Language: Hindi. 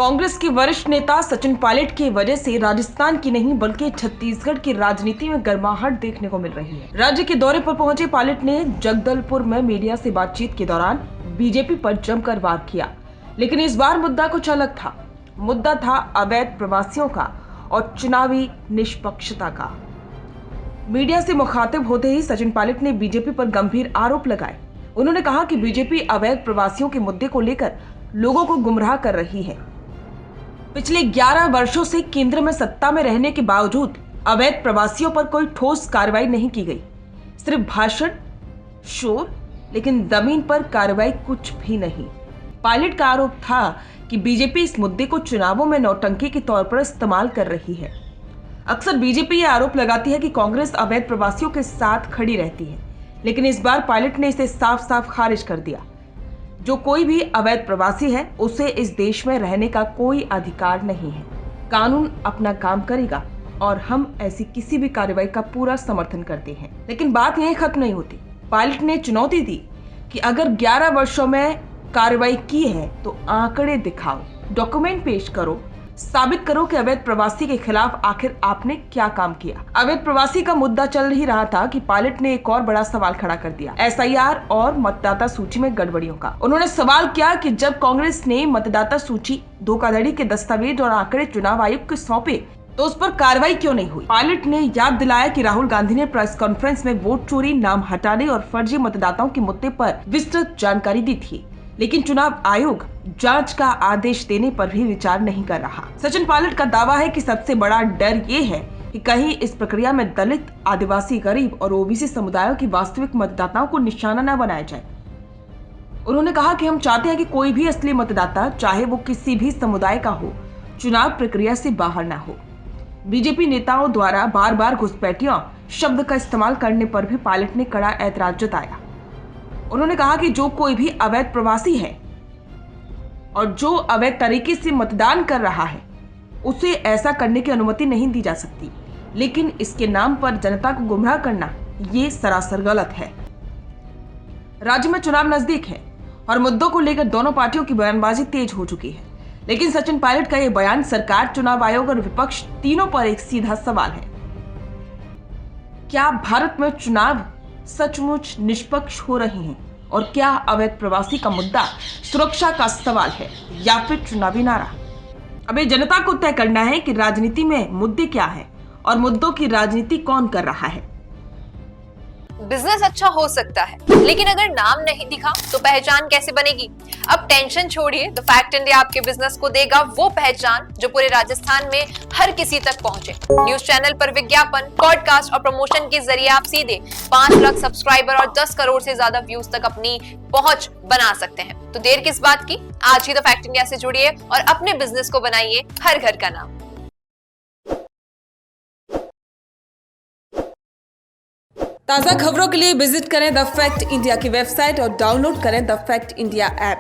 कांग्रेस के वरिष्ठ नेता सचिन पायलट की वजह से राजस्थान की नहीं बल्कि छत्तीसगढ़ की राजनीति में गर्माहट देखने को मिल रही है। राज्य के दौरे पर पहुंचे पायलट ने जगदलपुर में मीडिया से बातचीत के दौरान बीजेपी पर जमकर वार किया, लेकिन इस बार मुद्दा कुछ अलग था। मुद्दा था अवैध प्रवासियों का और चुनावी निष्पक्षता का। मीडिया से मुखातिब होते ही सचिन पायलट ने बीजेपी पर गंभीर आरोप लगाए। उन्होंने कहा कि बीजेपी अवैध प्रवासियों के मुद्दे को लेकर लोगों को गुमराह कर रही है। पिछले 11 वर्षों से केंद्र में सत्ता में रहने के बावजूद अवैध प्रवासियों पर कोई ठोस कार्रवाई नहीं की गई, सिर्फ भाषण, शोर, लेकिन जमीन पर कार्रवाई कुछ भी नहीं। पायलट का आरोप था कि बीजेपी इस मुद्दे को चुनावों में नौटंकी के तौर पर इस्तेमाल कर रही है। अक्सर बीजेपी यह आरोप लगाती है कि कांग्रेस अवैध प्रवासियों के साथ खड़ी रहती है, लेकिन इस बार पायलट ने इसे साफ साफ खारिज कर दिया। जो कोई भी अवैध प्रवासी है उसे इस देश में रहने का कोई अधिकार नहीं है। कानून अपना काम करेगा और हम ऐसी किसी भी कार्रवाई का पूरा समर्थन करते हैं। लेकिन बात यहीं खत्म नहीं होती। पायलट ने चुनौती दी कि अगर 11 वर्षों में कार्रवाई की है तो आंकड़े दिखाओ, डॉक्यूमेंट पेश करो, साबित करो कि अवैध प्रवासी के खिलाफ आखिर आपने क्या काम किया। अवैध प्रवासी का मुद्दा चल ही रहा था कि पायलट ने एक और बड़ा सवाल खड़ा कर दिया, एसआईआर और मतदाता सूची में गड़बड़ियों का। उन्होंने सवाल किया कि जब कांग्रेस ने मतदाता सूची, धोखाधड़ी के दस्तावेज और आंकड़े चुनाव आयोग को सौंपे तो उस पर कार्रवाई क्यों नहीं हुई। पायलट ने याद दिलाया कि राहुल गांधी ने प्रेस कॉन्फ्रेंस में वोट चोरी, नाम हटाने और फर्जी मतदाताओं के मुद्दे पर विस्तृत जानकारी दी थी, लेकिन चुनाव आयोग जांच का आदेश देने पर भी विचार नहीं कर रहा। सचिन पायलट का दावा है कि सबसे बड़ा डर ये है कि कहीं इस प्रक्रिया में दलित, आदिवासी, गरीब और ओबीसी समुदायों की वास्तविक मतदाताओं को निशाना न बनाया जाए। उन्होंने कहा कि हम चाहते हैं कि कोई भी असली मतदाता, चाहे वो किसी भी समुदाय का हो, चुनाव प्रक्रिया से बाहर न हो। बीजेपी नेताओं द्वारा बार बार घुसपैठियों शब्द का इस्तेमाल करने पर भी पायलट ने कड़ा ऐतराज जताया। उन्होंने कहा कि जो कोई भी अवैध प्रवासी है और जो अवैध तरीके से मतदान कर रहा है उसे ऐसा करने की अनुमति नहीं दी जा सकती, लेकिन इसके नाम पर जनता को गुमराह करना ये सरासर गलत है। राज्य में चुनाव नजदीक है और मुद्दों को लेकर दोनों पार्टियों की बयानबाजी तेज हो चुकी है, लेकिन सचिन पायलट का यह बयान सरकार, चुनाव आयोग और विपक्ष तीनों पर एक सीधा सवाल है। क्या भारत में चुनाव सचमुच निष्पक्ष हो रहे हैं और क्या अवैध प्रवासी का मुद्दा सुरक्षा का सवाल है या फिर चुनावी नारा? अब ये जनता को तय करना है कि राजनीति में मुद्दे क्या है और मुद्दों की राजनीति कौन कर रहा है। बिजनेस अच्छा हो सकता है, लेकिन अगर नाम नहीं दिखा तो पहचान कैसे बनेगी? अब टेंशन छोड़िए, द फैक्ट इंडिया आपके बिजनेस को देगा वो पहचान जो पूरे राजस्थान में हर किसी तक पहुंचे। न्यूज चैनल पर विज्ञापन, पॉडकास्ट और प्रमोशन के जरिए आप सीधे 5 लाख सब्सक्राइबर और 10 करोड़ से ज्यादा व्यूज तक अपनी पहुंच बना सकते हैं। तो देर किस बात की, आज ही द फैक्ट इंडिया से जुड़िए और अपने बिजनेस को बनाइए हर घर का नाम। ताज़ा खबरों के लिए विजिट करें द फैक्ट इंडिया की वेबसाइट और डाउनलोड करें द फैक्ट इंडिया ऐप।